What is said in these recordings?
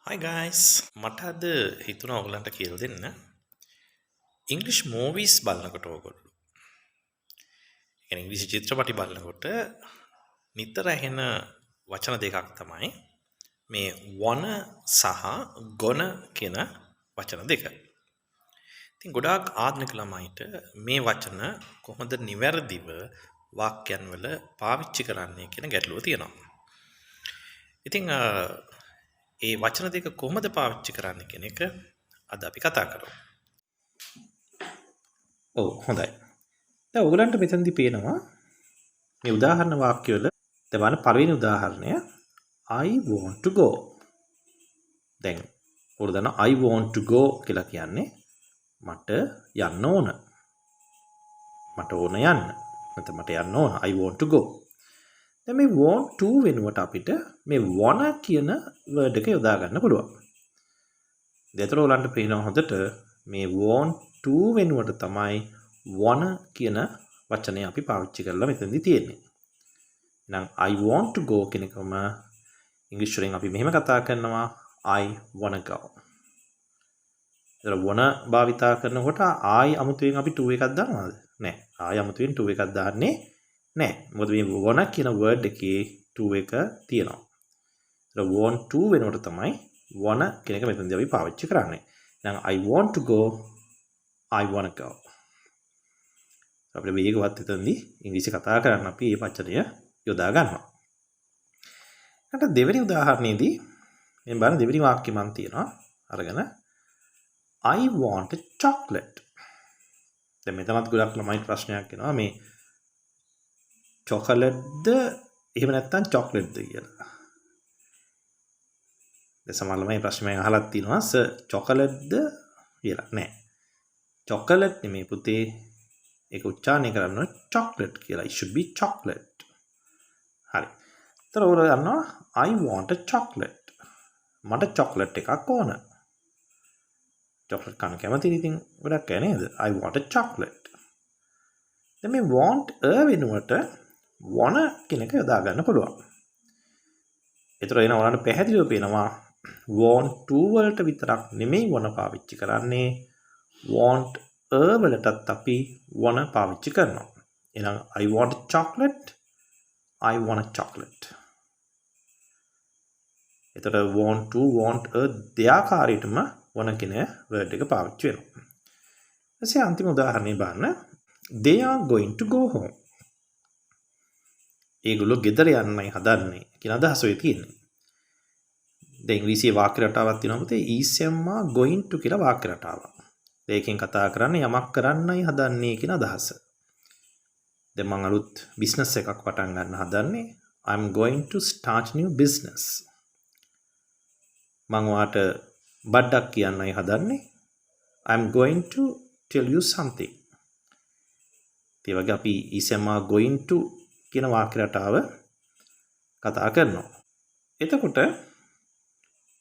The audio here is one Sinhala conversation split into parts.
Hi guys. මට අද හිතුණා ඔයගලන්ට කියලා දෙන්න. ඉංග්‍රීසි මූවිස් බලනකොට ඔයගොල්ලෝ. ඒ කියන්නේ ඉංග්‍රීසි චිත්‍රපටි බලනකොට නිතර ඇහෙන වචන දෙකක් තමයි මේ wanna සහ gonna කියන වචන දෙක. ඉතින් ගොඩාක් ආධුනික ළමයිට මේ වචන කොහොමද නිවැරදිව වාක්‍යයන් වල පාවිච්චි කරන්නේ කියන ගැටලුව තියෙනවා. ඉතින් ඒ වචන දෙක කොහොමද පාවිච්චි කරන්නේ කියන එක අද අපි කතා කරමු. ඔව් හොඳයි. දැන් ඔයගලන්ට මෙතනදී පේනවා මේ උදාහරණ වාක්‍ය වල දැන් බලන්න පළවෙනි උදාහරණය I want to go. දැන් ඔයාලා දන්නවා I want to go කියලා කියන්නේ මට යන්න ඕන. මට ඕන යන්න. නැත්නම් මට යන්න ඕන I want to go. දැන් මේ want to වෙනුවට අපිට මේ wanna කියන word එක යොදා ගන්න පුළුවන්. දෙතර ඔයාලන්ට පේනවා හොඳට මේ want to වෙනුවට තමයි wanna කියන වචනය අපි පාවිච්චි කරලා මෙතනදී තියෙන්නේ. එහෙනම් I want to go කියන එකම ඉංග්‍රීසි වලින් අපි මෙහෙම කතා කරනවා I wanna go. ඒතර wanna භාවිතා කරනකොට I අමුතුවෙන් අපි to එකක් දානවද? නැහැ. I අමුතුවෙන් to එකක් දාන්නේ නැහැ. මොකද මේ wanna කියන word එකේ to එක තියෙනවා. ඒතර want to වෙනකොට තමයි wanna කියන එක මෙතනදී අපි පාවිච්චි කරන්නේ. එහෙනම් I want to go I wanna go. අපිට වේගවත් එතනදී ඉංග්‍රීසි කතා කරන්න අපි මේ වචනය යොදා ගන්නවා. ඊට දෙවෙනි උදාහරණයේදී මේ බලන්න දෙවෙනි වාක්‍යය මන් තියනවා අරගෙන I want a chocolate. දැන් මෙතනත් ගොඩක් ළමයි ප්‍රශ්නයක් එනවා මේ චොකලට්ද එහෙම නැත්නම් චොක්ලට්ද කියලා. දැන් සමහර ළමයි ප්‍රශ්නයක් අහලා තිනවා සර් චොකලට්ද කියලා. නෑ. චොකලට් නෙමෙයි පුතේ. ඒක උච්චාරණය කරන්න chocolate කියලා. It should be chocolate. හරි. ඒතර ඔයාලා දන්නවා I want a chocolate. මට chocolate එකක් ඕන. chocolate කන්න කැමතිද ඉතින් ගොඩක් අය නේද? I want a chocolate. දැන් මේ want a වෙනුවට wanna කියන එක යොදා ගන්න පුළුවන්. ඒතර එන ඔයාලට පැහැදිලිව පේනවා want to වලට විතරක් නෙමෙයි wanna පාවිච්චි කරන්නේ. want a වලටත් අපි wanna පාවිච්චි කරනවා. එහෙනම් I want a chocolate. I want a chocolate. එතකොට want to want a දෙආකාරයටම wanna කියන word එක පාවිච්චි වෙනවා. ඊපස්සේ අන්තිම උදාහරණය බලන්න. They are going to go home. ඒගොල්ලෝ ගෙදර යන්නයි හදන්නේ කියන අදහස වෙයි තියෙන්නේ. දැන් ඉංග්‍රීසියේ වාක්‍ය රටාවක් තියෙනවා පුතේ is going to කියලා වාක්‍ය රටාවක්. ඒකෙන් කතා කරන්නේ යමක් කරන්නයි හදන්නේ කියන අදහස. දැන් මම අලුත් බිස්නස් එකක් පටන් ගන්න හදන්නේ. I'm going to start new business. මම ඔයාට බඩක් කියන්නයි හදන්නේ. I'm going to tell you something. ඒ වගේ අපි is going to කියන වාක්‍ය රටාව කතා කරනවා. එතකොට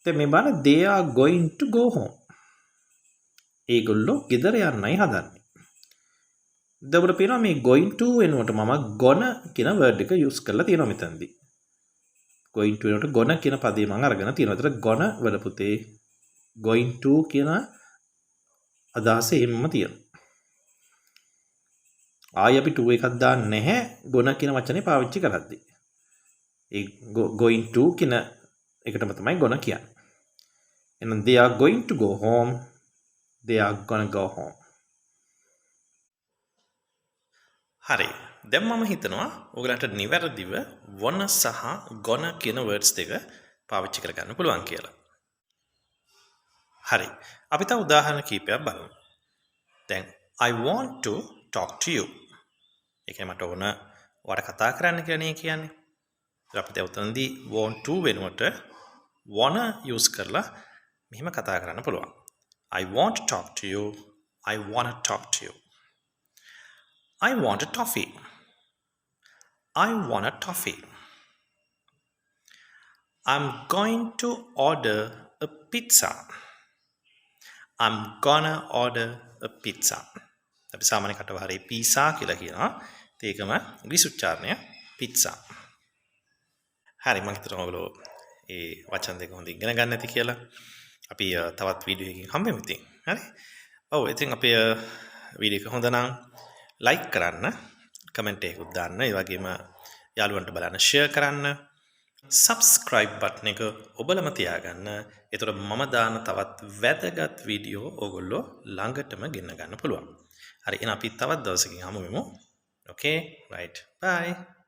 දැන් මේ බලන්න they are going to go home. ඒගොල්ලෝ ගෙදර යන්නයි හදන්නේ. දැන් ඔබට පේනවා මේ going to වෙනුවට මම gonna කියන word එක use කරලා තියෙනවා මෙතනදී. going to වෙනුවට gonna කියන පදේ මම අරගෙන තියෙනවා. ඒතර gonna වල පුතේ going to කියන අදහස එහෙමම තියෙනවා. ආයි අපි to එකක් දාන්නේ නැහැ gonna කියන වචනේ පාවිච්චි කරද්දී. ඒ going to කියන එකටම තමයි gonna කියන්නේ. එහෙනම් they are going to go home. They are gonna go home. හරි. දැන් මම හිතනවා ඔයගලන්ට නිවැරදිව wanna සහ gonna කියන words දෙක පාවිච්චි කරගන්න පුළුවන් කියලා. හරි. අපි තව උදාහරණ කීපයක් බලමු. දැන් I want to talk to you. ඒ කියන්නේ මට ඕන ඔයාලට කතා කරන්න කියලා නේ කියන්නේ. අපි දැන් උතනදී want to වෙනුවට wanna use කරලා මෙහෙම කතා කරන්න පුළුවන්. I want to talk to you. I want to talk to you. I want a toffee. I want a toffee. I'm going to order a pizza. I'm gonna order a pizza. අපි සාමාන්‍ය කටවහරේ pizza කියලා කියනවා. ඒකම ඉංග්‍රීසි උච්චාරණය pizza. හරි මම හිතනවා ඔයගොල්ලෝ ඒ වචන දෙක හොඳින් ඉගෙන ගන්න ඇති කියලා. අපි තවත් වීඩියෝ එකකින් හම්බෙමු ඉතින්. හරි? ඔව් ඉතින් අපේ වීඩියෝ එක හොඳ නම් ලයික් කරන්න, කමෙන්ට් එකකුත් දාන්න, ඒ වගේම යාළුවන්ට බලන්න ෂෙයා කරන්න. සබස්ක්‍රයිබ් බටන් එක ඔබලම තියාගන්න. එතකොට මම දාන තවත් වැදගත් වීඩියෝ ඕගොල්ලෝ ළඟටම ගෙන්න ගන්න පුළුවන්. හරි එහෙනම් අපි තවත් දවසකින් හමු වෙමු. Okay, right. Bye.